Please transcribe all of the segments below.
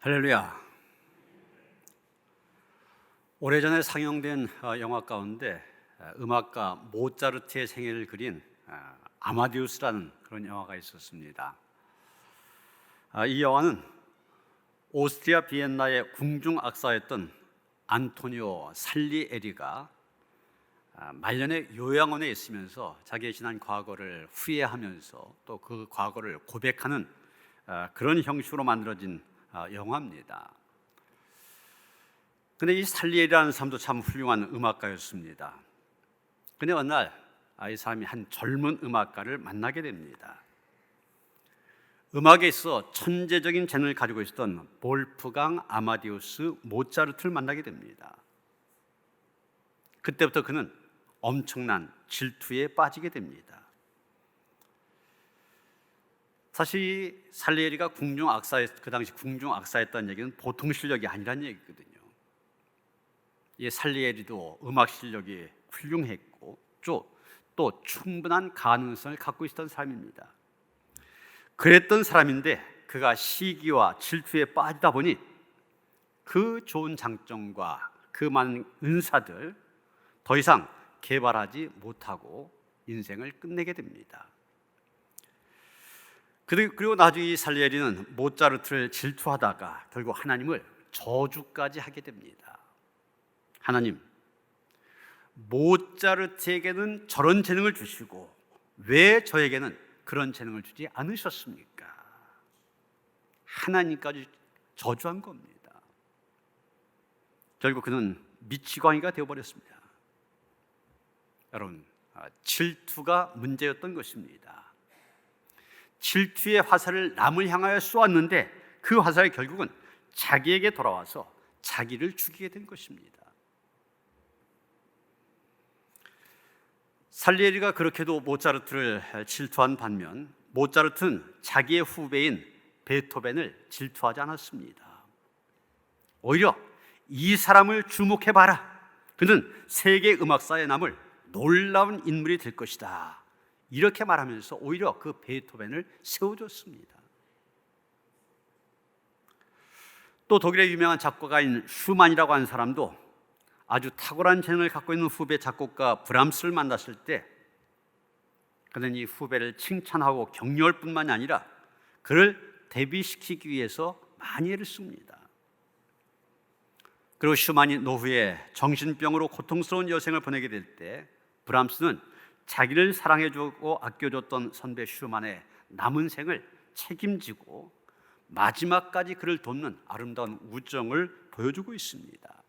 할렐루야. 오래전에 상영된 영화 가운데 음악가 모차르트의 생애를 그린 아마디우스라는 그런 영화가 있었습니다. 이 영화는 오스트리아 비엔나의 궁중악사였던 안토니오 살리에리가 말년에 요양원에 있으면서 자기의 지난 과거를 후회하면서 또 그 과거를 고백하는 그런 형식으로 만들어진 영화입니다. 근데 이 살리에리라는 사람도 참 훌륭한 음악가였습니다. 근데 어느 날 이 사람이 한 젊은 음악가를 만나게 됩니다. 음악에 있어 천재적인 재능을 가지고 있었던 볼프강 아마디우스 모차르트를 만나게 됩니다. 그때부터 그는 엄청난 질투에 빠지게 됩니다. 사실 살리에리가 그 당시 궁중악사였다는 얘기는 보통 실력이 아니라는 얘기거든요. 이 살리에리도 음악 실력이 훌륭했고 또 충분한 가능성을 갖고 있었던 사람입니다. 그랬던 사람인데 그가 시기와 질투에 빠지다 보니 그 좋은 장점과 그 많은 은사들 더 이상 개발하지 못하고 인생을 끝내게 됩니다. 그리고 나중에 이 살리에리는 모차르트를 질투하다가 결국 하나님을 저주까지 하게 됩니다. 하나님, 모차르트에게는 저런 재능을 주시고 왜 저에게는 그런 재능을 주지 않으셨습니까? 하나님까지 저주한 겁니다. 결국 그는 미치광이가 되어버렸습니다. 여러분, 질투가 문제였던 것입니다. 질투의 화살을 남을 향하여 쏘았는데 그 화살이 결국은 자기에게 돌아와서 자기를 죽이게 된 것입니다. 살리에리가 그렇게도 모차르트를 질투한 반면 모차르트는 자기의 후배인 베토벤을 질투하지 않았습니다. 오히려 이 사람을 주목해봐라. 그는 세계 음악사에 남을 놀라운 인물이 될 것이다. 이렇게 말하면서 오히려 그 베토벤을 세워줬습니다. 또 독일의 유명한 작곡가인 슈만이라고 하는 사람도 아주 탁월한 재능을 갖고 있는 후배 작곡가 브람스를 만났을 때 그는 이 후배를 칭찬하고 격려할 뿐만이 아니라 그를 데뷔시키기 위해서 많이 애를 씁니다. 그리고 슈만이 노후에 정신병으로 고통스러운 여생을 보내게 될 때 브람스는 자기를 사랑해주고 아껴줬던 선배 슈만의 남은 생을 책임지고 마지막까지 그를 돕는 아름다운 우정을 보여주고 있습니다.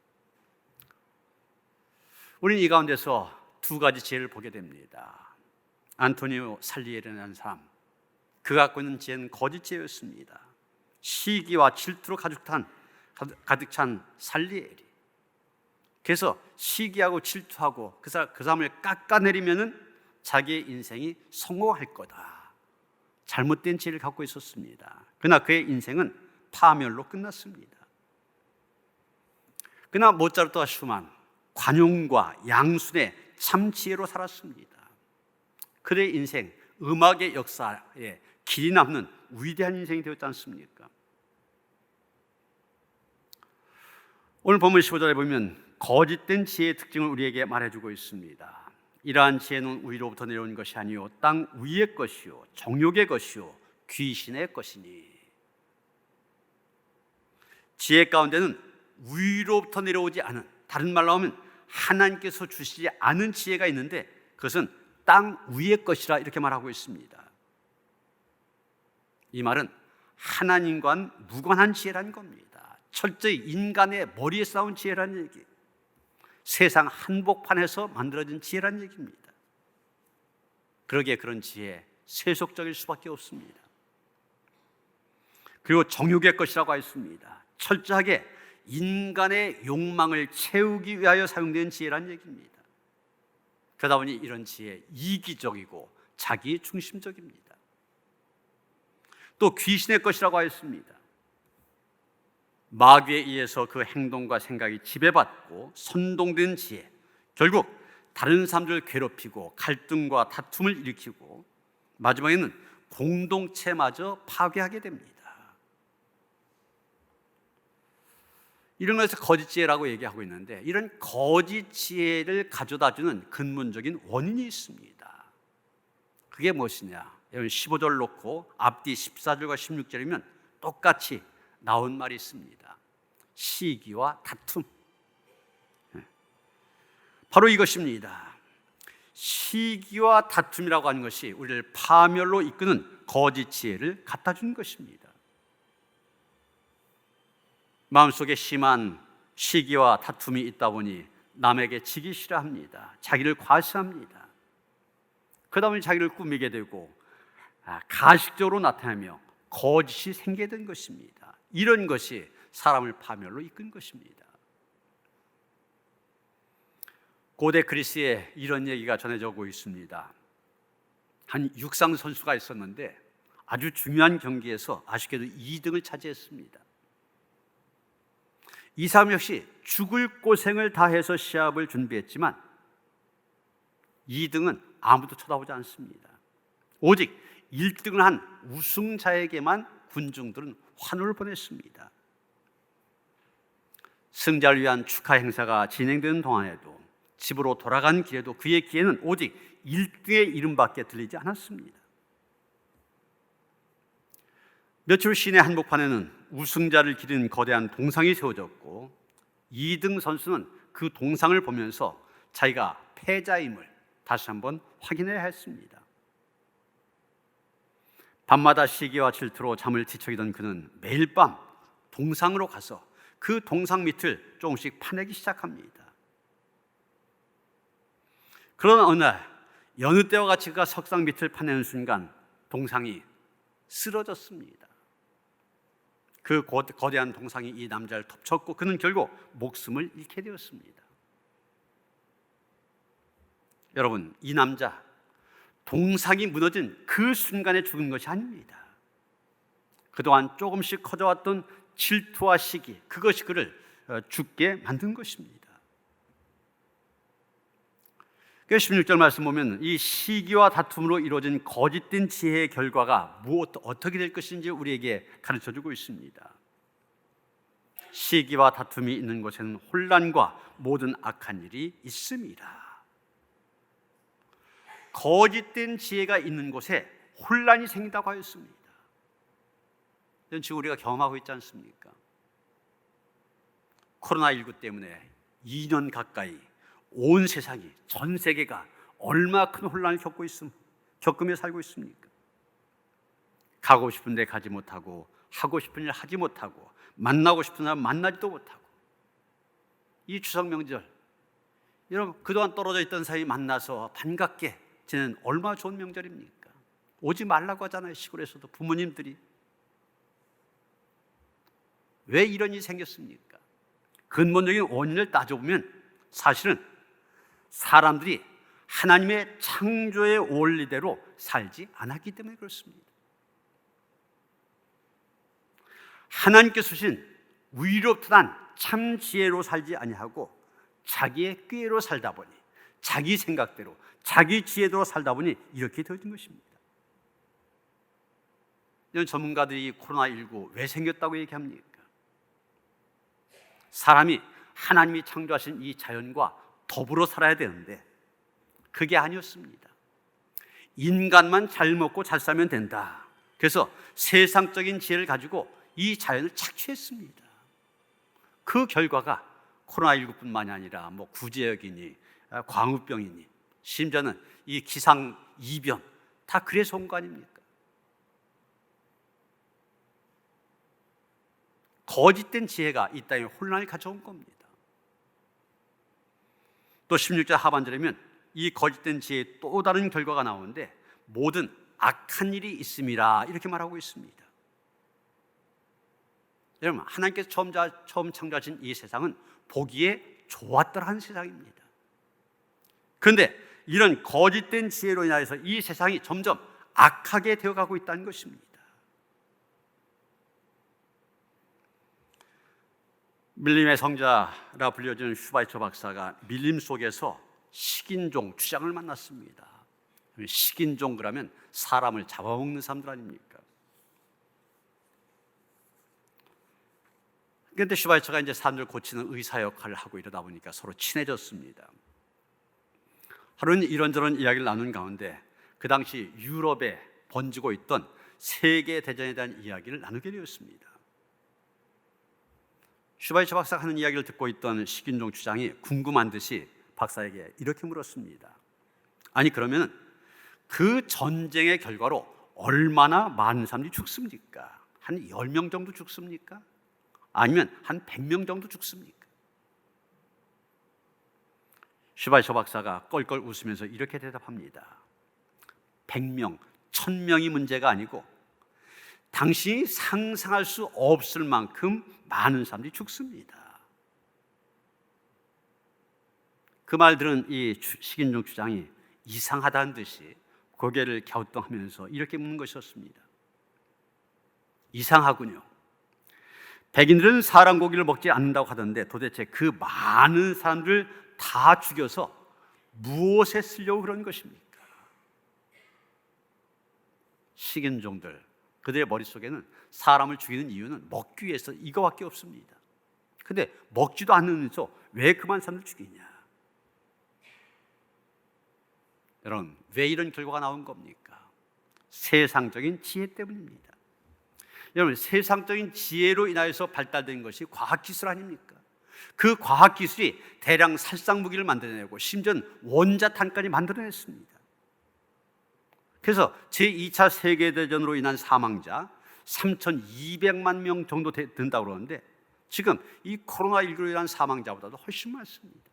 우리는 이 가운데서 두 가지 지혜를 보게 됩니다. 안토니오 살리에리라는 사람, 그가 갖고 있는 지혜는 거짓 지혜였습니다. 시기와 질투로 가득 찬 살리에리. 그래서 시기하고 질투하고 그 사람을 깎아내리면은 자기의 인생이 성공할 거다. 잘못된 지혜를 갖고 있었습니다. 그러나 그의 인생은 파멸로 끝났습니다. 그러나 모차르트와 슈만, 관용과 양순의 참 지혜로 살았습니다. 그의 인생, 음악의 역사에 길이 남는 위대한 인생이 되었지 않습니까? 오늘 본문 15절에 보면 거짓된 지혜의 특징을 우리에게 말해주고 있습니다. 이러한 지혜는 위로부터 내려온 것이 아니요 땅 위의 것이요 정욕의 것이요 귀신의 것이니. 지혜 가운데는 위로부터 내려오지 않은, 다른 말로 하면 하나님께서 주시지 않은 지혜가 있는데 그것은 땅 위의 것이라 이렇게 말하고 있습니다. 이 말은 하나님과는 무관한 지혜라는 겁니다. 철저히 인간의 머리에 쌓은 지혜라는 얘기, 세상 한복판에서 만들어진 지혜라는 얘기입니다. 그러기에 그런 지혜 세속적일 수밖에 없습니다. 그리고 정욕의 것이라고 했습니다. 철저하게 인간의 욕망을 채우기 위하여 사용된 지혜라는 얘기입니다. 그러다 보니 이런 지혜 이기적이고 자기 중심적입니다. 또 귀신의 것이라고 하였습니다. 마귀에 의해서 그 행동과 생각이 지배받고 선동된 지혜, 결국 다른 사람들을 괴롭히고 갈등과 다툼을 일으키고 마지막에는 공동체마저 파괴하게 됩니다. 이런 것을 거짓 지혜라고 얘기하고 있는데, 이런 거짓 지혜를 가져다주는 근본적인 원인이 있습니다. 그게 무엇이냐? 여러분 15절 놓고 앞뒤 14절과 16절이면 똑같이 나온 말이 있습니다. 시기와 다툼. 바로 이것입니다. 시기와 다툼이라고 하는 것이 우리를 파멸로 이끄는 거짓 지혜를 갖다 주는 것입니다. 마음속에 심한 시기와 다툼이 있다 보니 남에게 지기 싫어합니다. 자기를 과시합니다. 그 다음에 자기를 꾸미게 되고 가식적으로 나타나며 거짓이 생기게 된 것입니다. 이런 것이 사람을 파멸로 이끈 것입니다. 고대 그리스에 이런 얘기가 전해져 오고 있습니다. 한 육상 선수가 있었는데 아주 중요한 경기에서 아쉽게도 2등을 차지했습니다. 이 사람 역시 죽을 고생을 다해서 시합을 준비했지만 2등은 아무도 쳐다보지 않습니다. 오직 1등을 한 우승자에게만 군중들은 환호를 보냈습니다. 승자를 위한 축하 행사가 진행되는 동안에도, 집으로 돌아간 길에도 그의 귀에는 오직 1등의 이름밖에 들리지 않았습니다. 며칠 후 시내 한복판에는 우승자를 기린 거대한 동상이 세워졌고 2등 선수는 그 동상을 보면서 자기가 패자임을 다시 한번 확인해야 했습니다. 밤마다 시기와 질투로 잠을 뒤척이던 그는 매일 밤 동상으로 가서 그 동상 밑을 조금씩 파내기 시작합니다. 그러나 어느 날 여느 때와 같이 그가 석상 밑을 파내는 순간 동상이 쓰러졌습니다. 그 거대한 동상이 이 남자를 덮쳤고 그는 결국 목숨을 잃게 되었습니다. 여러분, 이 남자 동상이 무너진 그 순간에 죽은 것이 아닙니다. 그동안 조금씩 커져왔던 질투와 시기, 그것이 그를 죽게 만든 것입니다. 16절 말씀 보면 이 시기와 다툼으로 이루어진 거짓된 지혜의 결과가 어떻게 될 것인지 우리에게 가르쳐주고 있습니다. 시기와 다툼이 있는 곳에는 혼란과 모든 악한 일이 있습니다. 거짓된 지혜가 있는 곳에 혼란이 생긴다고 하였습니다. 이건 지금 우리가 경험하고 있지 않습니까? 코로나19 때문에 2년 가까이 온 세상이, 전 세계가 얼마나 큰 혼란을 겪으며 살고 있습니까? 가고 싶은 데 가지 못하고, 하고 싶은 일 하지 못하고, 만나고 싶은 사람 만나지도 못하고, 이 추석 명절, 여러분 그동안 떨어져 있던 사람이 만나서 반갑게 지내는 얼마나 좋은 명절입니까? 오지 말라고 하잖아요. 시골에서도 부모님들이. 왜 이런 일이 생겼습니까? 근본적인 원인을 따져보면 사실은 사람들이 하나님의 창조의 원리대로 살지 않았기 때문에 그렇습니다. 하나님께서 주신 위롭듯한 참 지혜로 살지 아니하고 자기의 꾀로 살다 보니, 자기 생각대로, 자기 지혜대로 살다 보니 이렇게 되어진 것입니다. 이런 전문가들이 코로나19 왜 생겼다고 얘기합니까? 사람이 하나님이 창조하신 이 자연과 더불어 살아야 되는데 그게 아니었습니다. 인간만 잘 먹고 잘 살면 된다. 그래서 세상적인 지혜를 가지고 이 자연을 착취했습니다. 그 결과가 코로나19뿐만이 아니라 구제역이니 광우병이니 심지어는 이 기상이변 다 그래서 온 거 아닙니까? 거짓된 지혜가 이 땅에 혼란을 가져온 겁니다. 또 16절 하반절이면 이 거짓된 지혜의 또 다른 결과가 나오는데 모든 악한 일이 있음이라 이렇게 말하고 있습니다. 여러분, 하나님께서 처음 창조하신 이 세상은 보기에 좋았더라는 세상입니다. 그런데 이런 거짓된 지혜로 인하여서 이 세상이 점점 악하게 되어가고 있다는 것입니다. 밀림의 성자라 불려지는 슈바이처 박사가 밀림 속에서 식인종 쥐장을 만났습니다. 식인종 그러면 사람을 잡아먹는 사람들 아닙니까? 그런데 슈바이처가 이제 사람들 고치는 의사 역할을 하고 이러다 보니까 서로 친해졌습니다. 하루는 이런저런 이야기를 나눈 가운데 그 당시 유럽에 번지고 있던 세계 대전에 대한 이야기를 나누게 되었습니다. 슈바이처 박사가 하는 이야기를 듣고 있던 식인종 주장이 궁금한 듯이 박사에게 이렇게 물었습니다. 아니, 그러면 그 전쟁의 결과로 얼마나 많은 사람들이 죽습니까? 한 10명 정도 죽습니까? 아니면 한 100명 정도 죽습니까? 슈바이처 박사가 껄껄 웃으면서 이렇게 대답합니다. 100명, 1000명이 문제가 아니고 당신이 상상할 수 없을 만큼 많은 사람들이 죽습니다. 그 말 들은 이 식인종 주장이 이상하다는 듯이 고개를 갸우뚱하면서 이렇게 묻는 것이었습니다. 이상하군요. 백인들은 사람 고기를 먹지 않는다고 하던데 도대체 그 많은 사람들을 다 죽여서 무엇에 쓰려고 그런 것입니까? 식인종들, 그들의 머릿속에는 사람을 죽이는 이유는 먹기 위해서 이거밖에 없습니다. 근데 먹지도 않으면서 왜 그만 사람들 죽이냐? 여러분, 왜 이런 결과가 나온 겁니까? 세상적인 지혜 때문입니다. 여러분, 세상적인 지혜로 인하여서 발달된 것이 과학기술 아닙니까? 그 과학기술이 대량 살상무기를 만들어내고 심지어는 원자탄까지 만들어냈습니다. 그래서 제2차 세계대전으로 인한 사망자 3,200만 명 정도 된다고 그러는데 지금 이 코로나19로 인한 사망자보다도 훨씬 많습니다.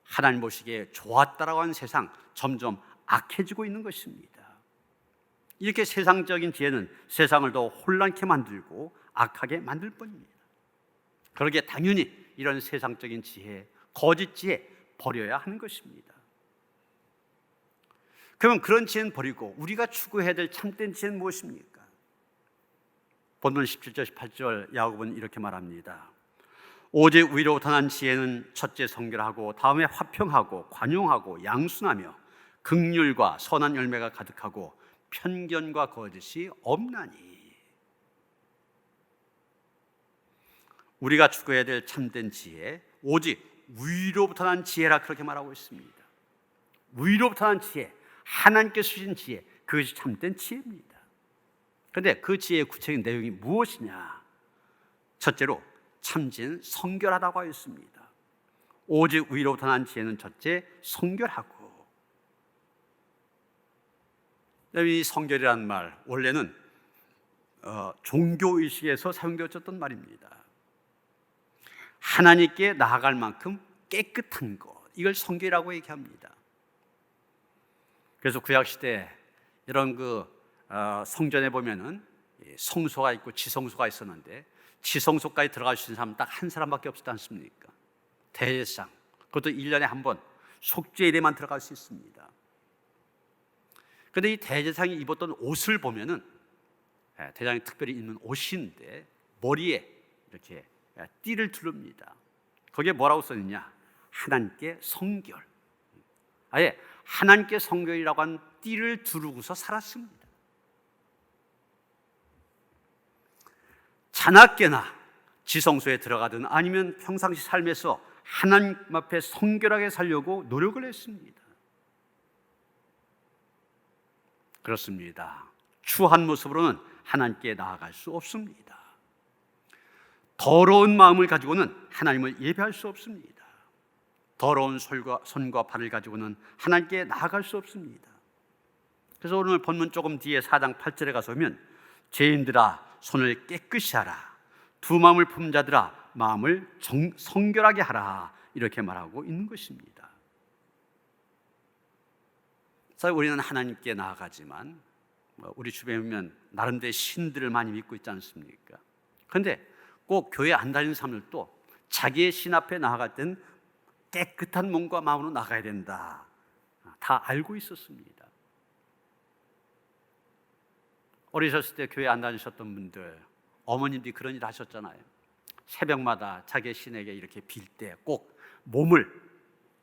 하나님 보시기에 좋았다라고 하는 세상 점점 악해지고 있는 것입니다. 이렇게 세상적인 지혜는 세상을 더 혼란케 만들고 악하게 만들 뿐입니다. 그러기에 당연히 이런 세상적인 지혜, 거짓 지혜 버려야 하는 것입니다. 그러면 그런 지혜는 버리고 우리가 추구해야 될 참된 지혜는 무엇입니까? 본문 17절 18절 야고보는 이렇게 말합니다. 오직 위로부터 난 지혜는 첫째 성결하고 다음에 화평하고 관용하고 양순하며 긍휼과 선한 열매가 가득하고 편견과 거짓이 없나니. 우리가 추구해야 될 참된 지혜, 오직 위로부터 난 지혜라 그렇게 말하고 있습니다. 위로부터 난 지혜, 하나님께서 주신 지혜, 그것이 참된 지혜입니다. 그런데 그 지혜의 구체적인 내용이 무엇이냐? 첫째로 참진 성결하다고 하였습니다. 오직 위로부터 난 지혜는 첫째 성결하고. 이 성결이라는 말 원래는 종교의식에서 사용되었던 말입니다. 하나님께 나아갈 만큼 깨끗한 것, 이걸 성결이라고 얘기합니다. 그래서 구약시대 이런 성전에 보면은 성소가 있고 지성소가 있었는데 지성소까지 들어갈 수 있는 사람은 딱 한 사람밖에 없지 않습니까? 대제사장, 그것도 1년에 한 번 속죄일에만 들어갈 수 있습니다. 그런데 이 대제사장이 입었던 옷을 보면은 대제사장이 특별히 입는 옷인데 머리에 이렇게 띠를 두릅니다. 거기에 뭐라고 써있느냐? 하나님께 성결. 아예 하나님께 성결이라고 한 띠를 두르고서 살았습니다. 자나깨나 지성소에 들어가든 아니면 평상시 삶에서 하나님 앞에 성결하게 살려고 노력을 했습니다. 그렇습니다. 추한 모습으로는 하나님께 나아갈 수 없습니다. 더러운 마음을 가지고는 하나님을 예배할 수 없습니다. 더러운 손과 발을 가지고는 하나님께 나아갈 수 없습니다. 그래서 오늘 본문 조금 뒤에 4장 8절에 가서 보면 죄인들아 손을 깨끗이 하라, 두 마음을 품은 자들아 마음을 성결하게 하라, 이렇게 말하고 있는 것입니다. 사실 우리는 하나님께 나아가지만 우리 주변에 보면 나름대로 신들을 많이 믿고 있지 않습니까? 그런데 꼭 교회 안 다니는 사람들도 자기의 신 앞에 나아갈 땐 깨끗한 몸과 마음으로 나가야 된다, 다 알고 있었습니다. 어리셨을 때 교회 안 다니셨던 분들, 어머님들이 그런 일 하셨잖아요. 새벽마다 자기의 신에게 이렇게 빌 때 꼭 몸을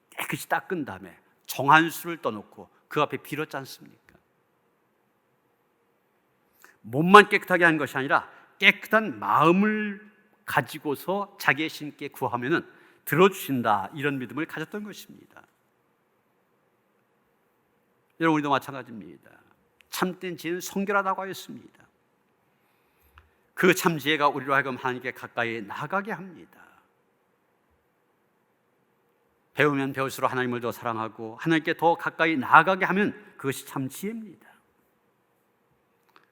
깨끗이 닦은 다음에 정한수를 떠놓고 그 앞에 빌었지 않습니까? 몸만 깨끗하게 하는 것이 아니라 깨끗한 마음을 가지고서 자기의 신께 구하면은 들어주신다, 이런 믿음을 가졌던 것입니다. 여러분, 우리도 마찬가지입니다. 참된 지혜는 성결하다고 하였습니다. 그 참 지혜가 우리로 하여금 하나님께 가까이 나가게 합니다. 배우면 배울수록 하나님을 더 사랑하고 하나님께 더 가까이 나아가게 하면 그것이 참 지혜입니다.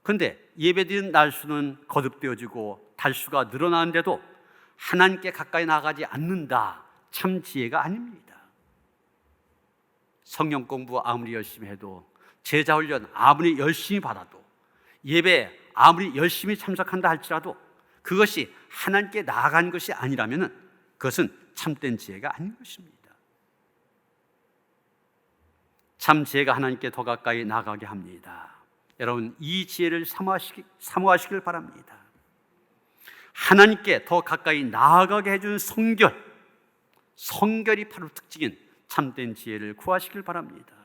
그런데 예배드리는 날수는 거듭되어지고 달수가 늘어나는데도 하나님께 가까이 나가지 않는다, 참 지혜가 아닙니다. 성경 공부 아무리 열심히 해도, 제자 훈련 아무리 열심히 받아도, 예배 아무리 열심히 참석한다 할지라도 그것이 하나님께 나아간 것이 아니라면 그것은 참된 지혜가 아닌 것입니다. 참 지혜가 하나님께 더 가까이 나가게 합니다. 여러분, 이 지혜를 사모하시길 바랍니다. 하나님께 더 가까이 나아가게 해주는 성결이 바로 특징인 참된 지혜를 구하시길 바랍니다.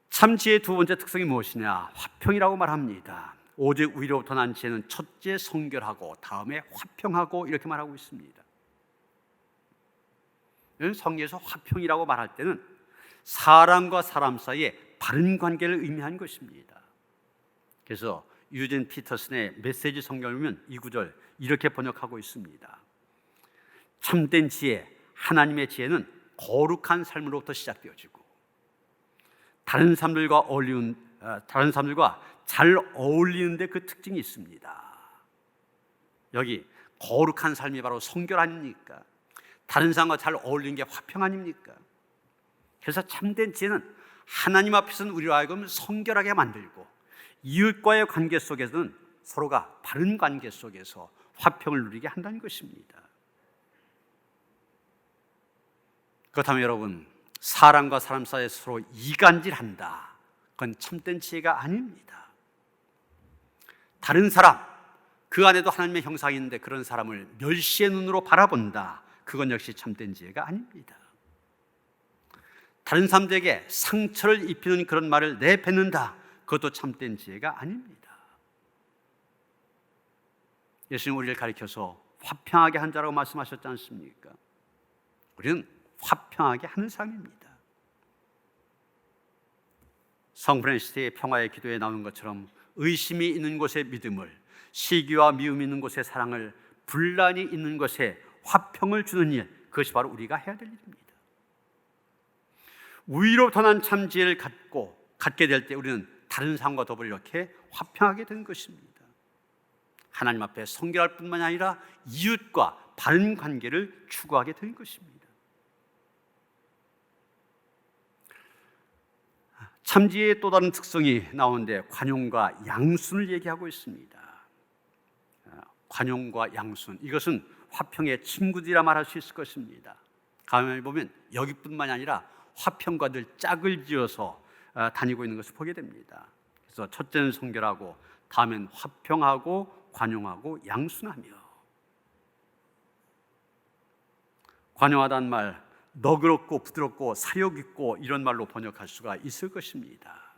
참 지혜의 두 번째 특성이 무엇이냐? 화평이라고 말합니다. 오직 위로부터 난 지혜는 첫째 성결하고 다음에 화평하고, 이렇게 말하고 있습니다. 성경에서 화평이라고 말할 때는 사람과 사람 사이에 바른 관계를 의미하는 것입니다. 그래서 유진 피터슨의 메시지 성경을 보면 이 구절 이렇게 번역하고 있습니다. 참된 지혜, 하나님의 지혜는 거룩한 삶으로부터 시작되어지고 다른 사람들과 잘 어울리는 데 그 특징이 있습니다. 여기 거룩한 삶이 바로 성결 아닙니까? 다른 사람과 잘 어울리는 게 화평 아닙니까? 그래서 참된 지혜는 하나님 앞에서는 우리로 하여금 성결하게 만들고, 이웃과의 관계 속에서는 서로가 바른 관계 속에서 화평을 누리게 한다는 것입니다. 그렇다면 여러분, 사람과 사람 사이에 서로 이간질한다, 그건 참된 지혜가 아닙니다. 다른 사람, 그 안에도 하나님의 형상이 있는데 그런 사람을 멸시의 눈으로 바라본다, 그건 역시 참된 지혜가 아닙니다. 다른 사람들에게 상처를 입히는 그런 말을 내뱉는다, 그것도 참된 지혜가 아닙니다. 예수님 우리를 가리켜서 화평하게 한 자라고 말씀하셨지 않습니까? 우리는 화평하게 하는 사람입니다. 성 프란시스의 평화의 기도에 나오는 것처럼 의심이 있는 곳에 믿음을, 시기와 미움이 있는 곳에 사랑을, 분란이 있는 곳에 화평을 주는 일, 그것이 바로 우리가 해야 될 일입니다. 위로부터 난 참 지혜를 갖게 될 때 우리는 다른 사람과 더불어 이렇게 화평하게 되는 것입니다. 하나님 앞에 성결할 뿐만 아니라 이웃과 바른 관계를 추구하게 되는 것입니다. 참지혜의 또 다른 특성이 나오는데 관용과 양순을 얘기하고 있습니다. 관용과 양순, 이것은 화평의 친구들이라 말할 수 있을 것입니다. 가만히 보면 여기뿐만이 아니라 화평과 늘 짝을 지어서 다니고 있는 것을 보게 됩니다. 그래서 첫째는 성결하고, 다음엔 화평하고, 관용하고, 양순하며. 관용하다는 말, 너그럽고 부드럽고 사욕 있고, 이런 말로 번역할 수가 있을 것입니다.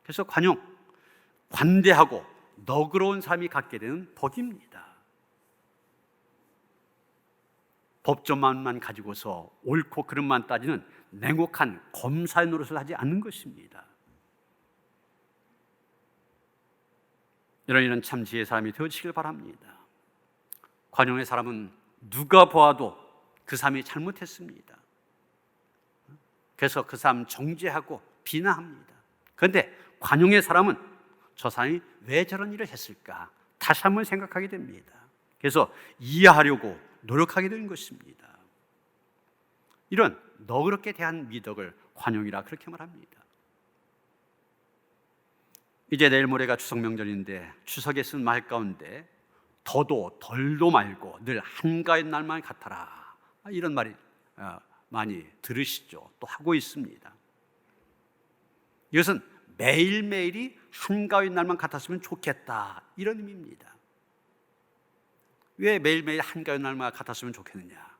그래서 관용, 관대하고 너그러운 삶이 갖게 되는 덕입니다. 법조만만 가지고서 옳고 그름만 따지는 냉혹한 검사의 노릇을 하지 않는 것입니다. 이런 참 지혜의 사람이 되어지길 바랍니다. 관용의 사람은 누가 보아도 그 사람이 잘못했습니다. 그래서 그 사람 정죄하고 비난합니다. 그런데 관용의 사람은 저 사람이 왜 저런 일을 했을까 다시 한번 생각하게 됩니다. 그래서 이해하려고 노력하게 되는 것입니다. 이런 너그럽게 대한 미덕을 관용이라 그렇게 말합니다. 이제 내일 모레가 추석 명절인데 추석에 쓴 말 가운데 더도 덜도 말고 늘 한가위 날만 같아라, 이런 말이 많이 들으시죠? 또 하고 있습니다. 이것은 매일매일이 한가위 날만 같았으면 좋겠다, 이런 의미입니다. 왜 매일매일 한가위 날만 같았으면 좋겠느냐?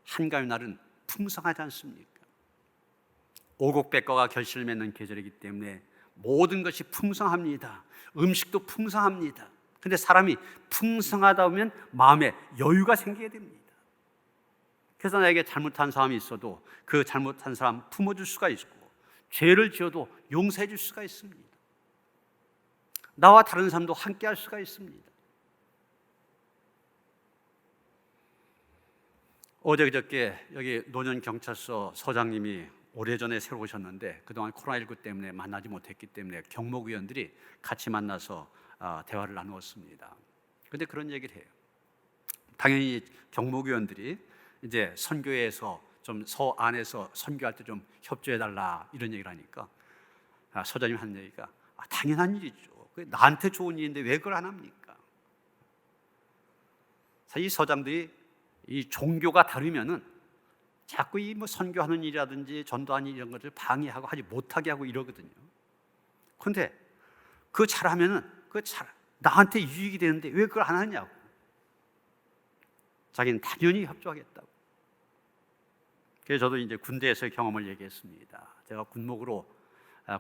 한가위 날은 풍성하지 않습니까? 오곡백과가 결실을 맺는 계절이기 때문에 모든 것이 풍성합니다. 음식도 풍성합니다. 근데 사람이 풍성하다 보면 마음에 여유가 생기게 됩니다. 그래서 나에게 잘못한 사람이 있어도 그 잘못한 사람 품어줄 수가 있고, 죄를 지어도 용서해 줄 수가 있습니다. 나와 다른 사람도 함께 할 수가 있습니다. 어제 그저께 여기 노년경찰서 서장님이 오래전에 새로 오셨는데 그동안 코로나19 때문에 만나지 못했기 때문에 경목위원들이 같이 만나서 대화를 나누었습니다. 그런데 그런 얘기를 해요. 당연히 경목위원들이 이제 선교회에서 좀 서안에서 선교할 때 좀 협조해달라 이런 얘기를 하니까 서장님 하는 얘기가 당연한 일이죠. 나한테 좋은 일인데 왜 그걸 안 합니까? 사실 이 서장들이 이 종교가 다르면은 자꾸 이 뭐 선교하는 일이라든지 전도하는 일 이런 것들 방해하고 하지 못하게 하고 이러거든요. 그런데 그거 잘하면은 나한테 유익이 되는데 왜 그걸 안 하냐고. 자기는 당연히 협조하겠다고. 그래서 저도 이제 군대에서의 경험을 얘기했습니다. 제가 군목으로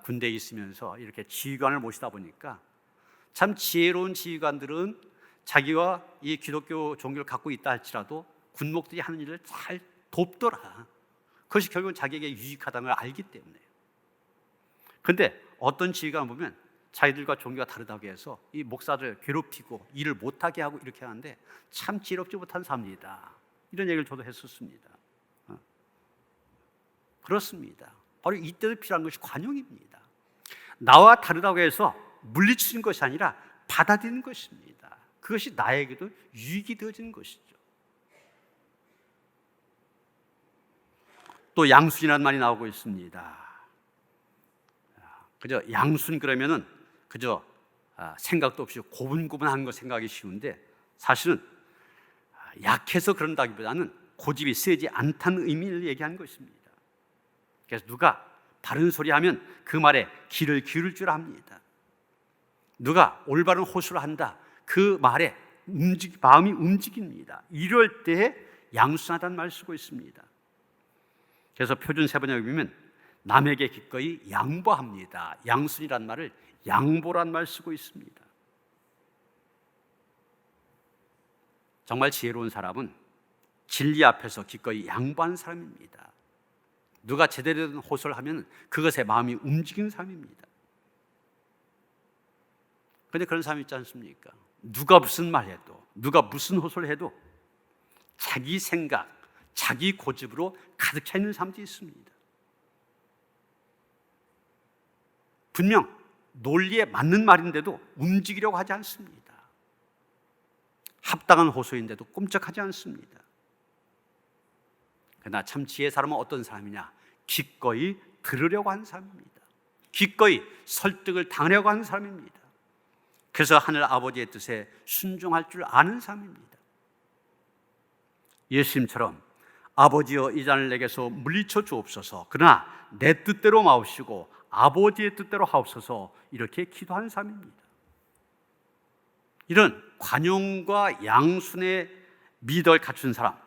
군대에 있으면서 이렇게 지휘관을 모시다 보니까 참 지혜로운 지휘관들은 자기와 이 기독교 종교를 갖고 있다 할지라도 군목들이 하는 일을 잘 돕더라. 그것이 결국은 자기에게 유익하다는 걸 알기 때문에. 그런데 어떤 지휘관 보면 자기들과 종교가 다르다고 해서 이 목사들 괴롭히고 일을 못하게 하고 이렇게 하는데 참 지혜롭지 못한 사람이다. 이런 얘기를 저도 했었습니다. 그렇습니다. 바로 이때도 필요한 것이 관용입니다. 나와 다르다고 해서 물리치는 것이 아니라 받아들이는 것입니다. 그것이 나에게도 유익이 되어지는 것이죠. 또 양순이라는 말이 나오고 있습니다. 그저 양순 그러면은 그저 생각도 없이 고분고분한 거 생각하기 쉬운데 사실은 약해서 그런다기보다는 고집이 세지 않다는 의미를 얘기하는 것입니다. 그래서 누가 바른 소리 하면 그 말에 귀를 기울일 줄 압니다. 누가 올바른 호소를 한다, 그 말에 마음이 움직입니다. 이럴 때 양순하다는 말을 쓰고 있습니다. 그래서 표준 세번역에 보면 남에게 기꺼이 양보합니다. 양순이란 말을 양보란 말 쓰고 있습니다. 정말 지혜로운 사람은 진리 앞에서 기꺼이 양보하는 사람입니다. 누가 제대로 된 호소를 하면 그것에 마음이 움직이는 사람입니다. 그런데 그런 사람이 있지 않습니까? 누가 무슨 말해도, 누가 무슨 호소를 해도 자기 생각, 자기 고집으로 가득 차 있는 사람도 있습니다. 분명 논리에 맞는 말인데도 움직이려고 하지 않습니다. 합당한 호소인데도 꼼짝하지 않습니다. 그러나 참 지혜의 사람은 어떤 사람이냐? 기꺼이 들으려고 하는 사람입니다. 기꺼이 설득을 당하려고 하는 사람입니다. 그래서 하늘 아버지의 뜻에 순종할 줄 아는 사람입니다. 예수님처럼 아버지여 이 잔을 내게서 물리쳐 주옵소서, 그러나 내 뜻대로 마옵시고 아버지의 뜻대로 하옵소서, 이렇게 기도하는 사람입니다. 이런 관용과 양순의 미덕을 갖춘 사람,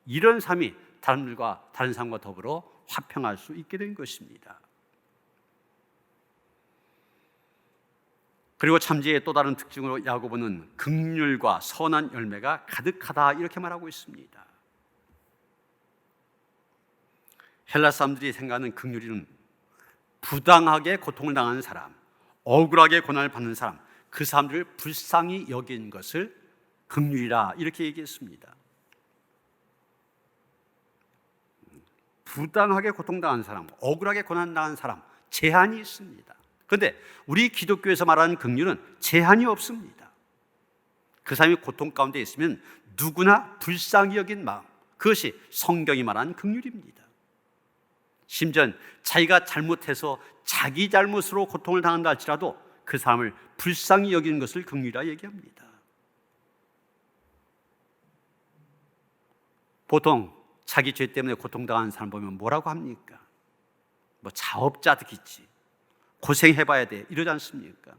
이런 사람이 다른 사람과 더불어 화평할 수 있게 된 것입니다. 그리고 참지의 또 다른 특징으로 야고보는 긍휼과 선한 열매가 가득하다 이렇게 말하고 있습니다. 헬라 사람들이 생각하는 긍휼은 부당하게 고통을 당하는 사람, 억울하게 고난을 받는 사람, 그 사람들을 불쌍히 여긴 것을 긍휼이라 이렇게 얘기했습니다. 부당하게 고통당한 사람, 억울하게 고난당한 사람, 제한이 있습니다. 그런데 우리 기독교에서 말하는 긍휼은 제한이 없습니다. 그 사람이 고통 가운데 있으면 누구나 불쌍히 여긴 마음, 그것이 성경이 말하는 긍휼입니다. 심지어 자기가 잘못해서 자기 잘못으로 고통을 당한다 할지라도 그 사람을 불쌍히 여기는 것을 긍휼이라 얘기합니다. 보통 자기 죄 때문에 고통당하는 사람 보면 뭐라고 합니까? 뭐 자업자득이지, 고생해봐야 돼, 이러지 않습니까?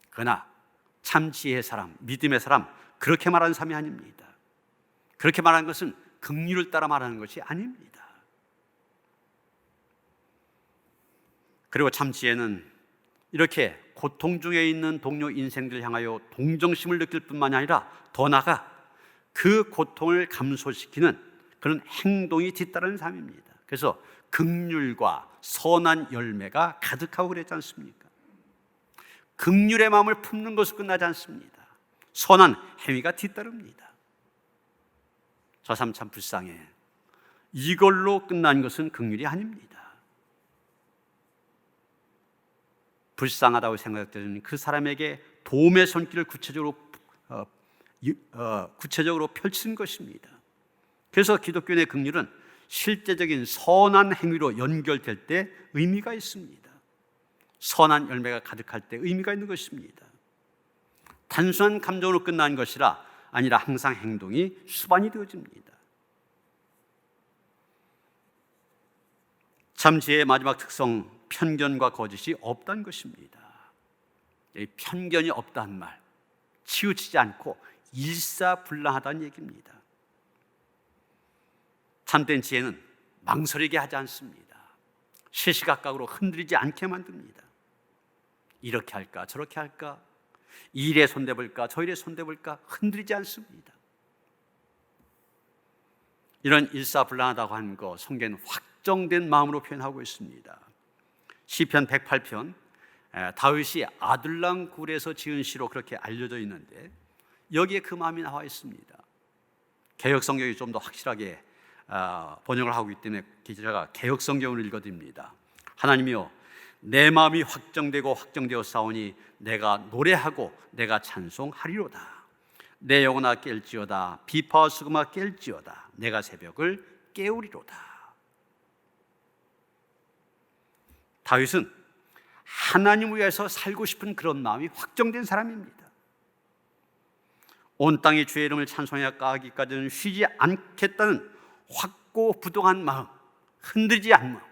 그러나 참 지혜의 사람, 믿음의 사람, 그렇게 말하는 사람이 아닙니다. 그렇게 말하는 것은 긍휼을 따라 말하는 것이 아닙니다. 그리고 참 지혜는 이렇게 고통 중에 있는 동료 인생들을 향하여 동정심을 느낄 뿐만이 아니라 더 나아가 그 고통을 감소시키는 그런 행동이 뒤따르는 삶입니다. 그래서 긍휼과 선한 열매가 가득하고 그랬지 않습니까? 긍휼의 마음을 품는 것으로 끝나지 않습니다. 선한 행위가 뒤따릅니다. 저 사람 참 불쌍해. 이걸로 끝난 것은 긍휼이 아닙니다. 불쌍하다고 생각되는 그 사람에게 도움의 손길을 구체적으로 펼친 것입니다. 그래서 기독교의 긍휼은 실제적인 선한 행위로 연결될 때 의미가 있습니다. 선한 열매가 가득할 때 의미가 있는 것입니다. 단순한 감정으로 끝난 것이라 아니라 항상 행동이 수반이 되어집니다. 참 지혜의 마지막 특성, 편견과 거짓이 없다는 것입니다. 이 편견이 없다는 말, 치우치지 않고 일사불란하다는 얘기입니다. 참된 지혜는 망설이게 하지 않습니다. 시시각각으로 흔들리지 않게 만듭니다. 이렇게 할까 저렇게 할까, 이 일에 손대볼까 저 일에 손대볼까, 흔들리지 않습니다. 이런 일사불란하다고 하는 거 성경은 확정된 마음으로 표현하고 있습니다. 시편 108편, 다윗이 아둘람 굴에서 지은 시로 그렇게 알려져 있는데 여기에 그 마음이 나와 있습니다. 개역 성경이 좀 더 확실하게 번역을 하고 있기 때문에 기자가 개역 성경을 읽어드립니다. 하나님이여, 내 마음이 확정되고 확정되어 싸우니 내가 노래하고 내가 찬송하리로다. 내 영혼아 깰지어다. 비파와 수금아 깰지어다. 내가 새벽을 깨우리로다. 다윗은 하나님을 위해서 살고 싶은 그런 마음이 확정된 사람입니다. 온 땅이 주의 이름을 찬송하여 까기까지는 쉬지 않겠다는 확고부동한 마음, 흔들리지 않는 마음,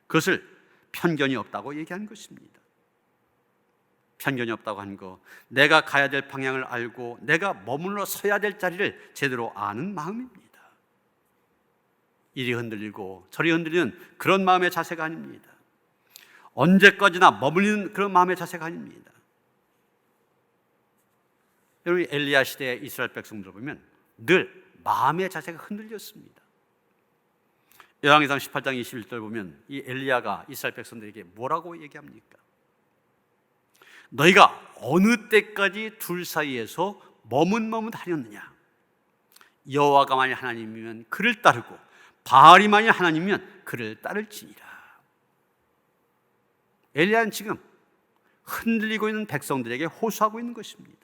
그것을 편견이 없다고 얘기하는 것입니다. 편견이 없다고 하는 거, 내가 가야 될 방향을 알고 내가 머물러 서야 될 자리를 제대로 아는 마음입니다. 이리 흔들리고 저리 흔들리는 그런 마음의 자세가 아닙니다. 언제까지나 머물리는 그런 마음의 자세가 아닙니다. 여러분, 엘리야 시대의 이스라엘 백성들 보면 늘 마음의 자세가 흔들렸습니다. 열왕기상 18장 21절 보면 이 엘리야가 이스라엘 백성들에게 뭐라고 얘기합니까? 너희가 어느 때까지 둘 사이에서 머뭇머뭇하렸느냐? 여호와가 만일 하나님이면 그를 따르고 바알이 만일 하나님이면 그를 따를지니라. 엘리야는 지금 흔들리고 있는 백성들에게 호소하고 있는 것입니다.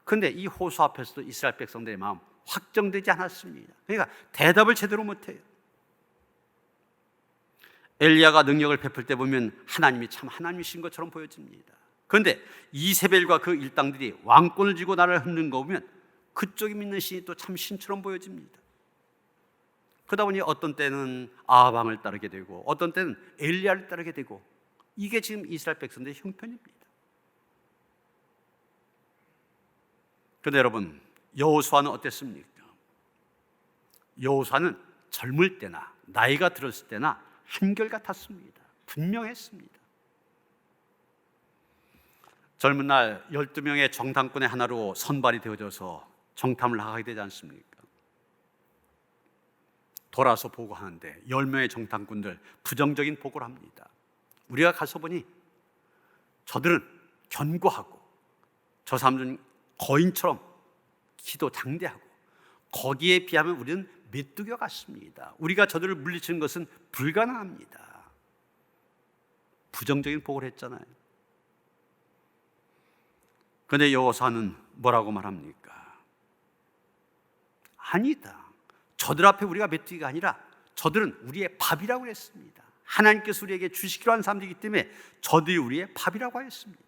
그런데 이 호소 앞에서도 이스라엘 백성들의 마음 확정되지 않았습니다. 그러니까 대답을 제대로 못해요. 엘리야가 능력을 베풀 때 보면 하나님이 참 하나님이신 것처럼 보여집니다. 그런데 이세벨과 그 일당들이 왕권을 쥐고 나라를 흔드는 거 보면 그쪽이 믿는 신이 또 참 신처럼 보여집니다. 그러다 보니 어떤 때는 아합왕을 따르게 되고 어떤 때는 엘리야를 따르게 되고, 이게 지금 이스라엘 백성들의 형편입니다. 그런데 여러분, 여호수아는 어땠습니까? 여호수아는 젊을 때나 나이가 들었을 때나 한결같았습니다. 분명했습니다. 젊은 날 12명의 정탐꾼의 하나로 선발이 되어져서 정탐을 나가게 되지 않습니까? 돌아서 보고하는데 10명의 정탐꾼들 부정적인 보고를 합니다. 우리가 가서 보니 저들은 견고하고 저 사람들은 거인처럼 키도 장대하고 거기에 비하면 우리는 메뚜기와 같습니다. 우리가 저들을 물리치는 것은 불가능합니다. 부정적인 보고를 했잖아요. 그런데 여호수아는 뭐라고 말합니까? 아니다. 저들 앞에 우리가 메뚜기가 아니라 저들은 우리의 밥이라고 했습니다. 하나님께서 우리에게 주시기로 한 사람들이기 때문에 저들이 우리의 밥이라고 했습니다.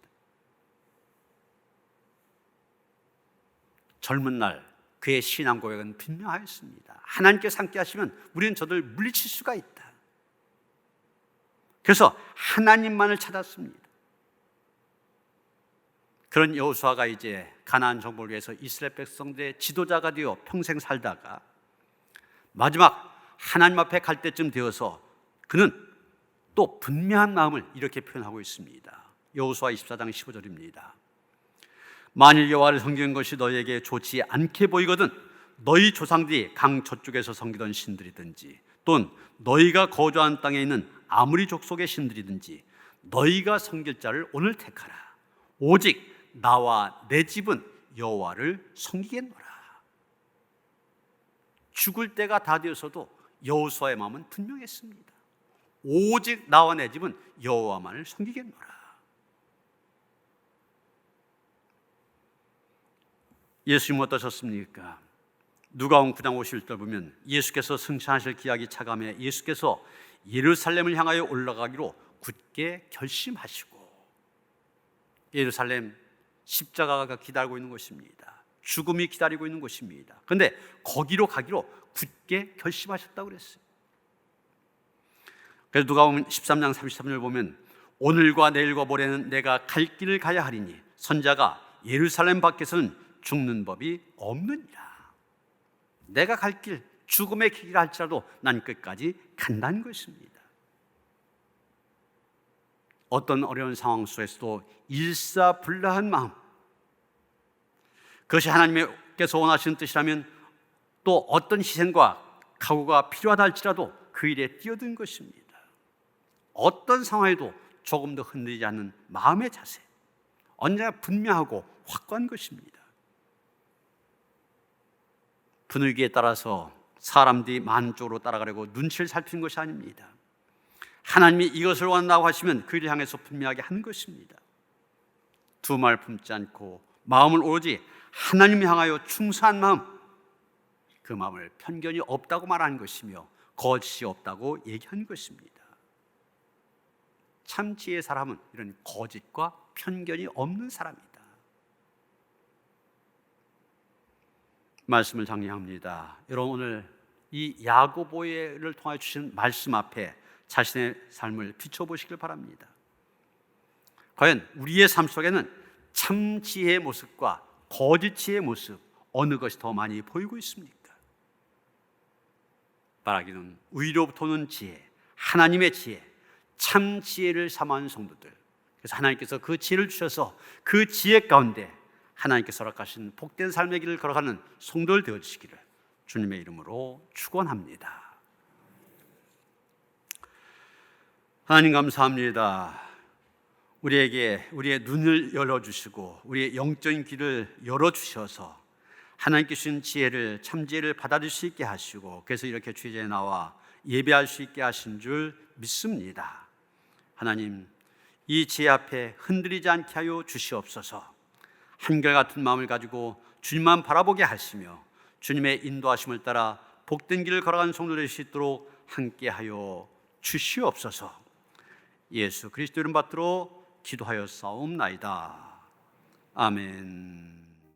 젊은 날 그의 신앙 고백은 분명하였습니다. 하나님께서 함께 하시면 우리는 저들을 물리칠 수가 있다. 그래서 하나님만을 찾았습니다. 그런 여호수아가 이제 가나안 정복을 위해서 이스라엘 백성들의 지도자가 되어 평생 살다가 마지막 하나님 앞에 갈 때쯤 되어서 그는 또 분명한 마음을 이렇게 표현하고 있습니다. 여호수아 24장 15절입니다. 만일 여호와를 섬기는 것이 너희에게 좋지 않게 보이거든 너희 조상들이 강 저쪽에서 섬기던 신들이든지 또는 너희가 거주하는 땅에 있는 아무리 족속의 신들이든지 너희가 섬길 자를 오늘 택하라. 오직 나와 내 집은 여호와를 섬기겠노라. 죽을 때가 다 되어서도 여호수아의 마음은 분명했습니다. 오직 나와 내 집은 여호와만을 섬기겠노라. 예수님 어떠셨습니까? 누가복음 9장 51절 보면 예수께서 승천하실 기약이 차감해 예수께서 예루살렘을 향하여 올라가기로 굳게 결심하시고, 예루살렘 십자가가 기다리고 있는 것입니다. 죽음이 기다리고 있는 것입니다. 그런데 거기로 가기로 굳게 결심하셨다고 그랬어요. 그래서 누가복음 13장 33절 보면 오늘과 내일과 모레는 내가 갈 길을 가야 하리니 선자가 예루살렘 밖에서는 죽는 법이 없느니라. 내가 갈 길, 죽음의 길이라 할지라도 난 끝까지 간다는 것입니다. 어떤 어려운 상황 속에서도 일사불란한 마음, 그것이 하나님께서 원하시는 뜻이라면 또 어떤 희생과 각오가 필요하다 할지라도 그 일에 뛰어든 것입니다. 어떤 상황에도 조금 더 흔들리지 않는 마음의 자세, 언제나 분명하고 확고한 것입니다. 분위기에 따라서 사람들이 많은 쪽으로 따라가려고 눈치를 살피는 것이 아닙니다. 하나님이 이것을 원한다고 하시면 그 일을 향해서 분명하게 하는 것입니다. 두 말 품지 않고 마음을 오로지 하나님을 향하여 충성한 마음, 그 마음을 편견이 없다고 말하는 것이며 거짓이 없다고 얘기하는 것입니다. 참 지혜의 사람은 이런 거짓과 편견이 없는 사람이다. 말씀을 정리합니다. 여러분, 오늘 이 야고보를 통해 주신 말씀 앞에 자신의 삶을 비춰보시길 바랍니다. 과연 우리의 삶 속에는 참 지혜의 모습과 거짓 지혜의 모습, 어느 것이 더 많이 보이고 있습니까? 말하기는 위로부터 오는 지혜, 하나님의 지혜, 참 지혜를 삼아하는 성도들, 그래서 하나님께서 그 지혜를 주셔서 그 지혜 가운데 하나님께서 허락하신 복된 삶의 길을 걸어가는 성도들 되어주시기를 주님의 이름으로 축원합니다. 하나님 감사합니다. 우리에게 우리의 눈을 열어주시고 우리의 영적인 귀를 열어주셔서 하나님께 주신 지혜를, 참 지혜를 받아들일 수 있게 하시고, 그래서 이렇게 주의자에 나와 예배할 수 있게 하신 줄 믿습니다. 하나님, 이 지혜 앞에 흔들리지 않게 하여 주시옵소서. 한결같은 마음을 가지고 주님만 바라보게 하시며 주님의 인도하심을 따라 복된 길을 걸어가는 성도들 될 수 있도록 함께하여 주시옵소서. 예수 그리스도 이름 받들어 기도하여 싸움나이다. 아멘.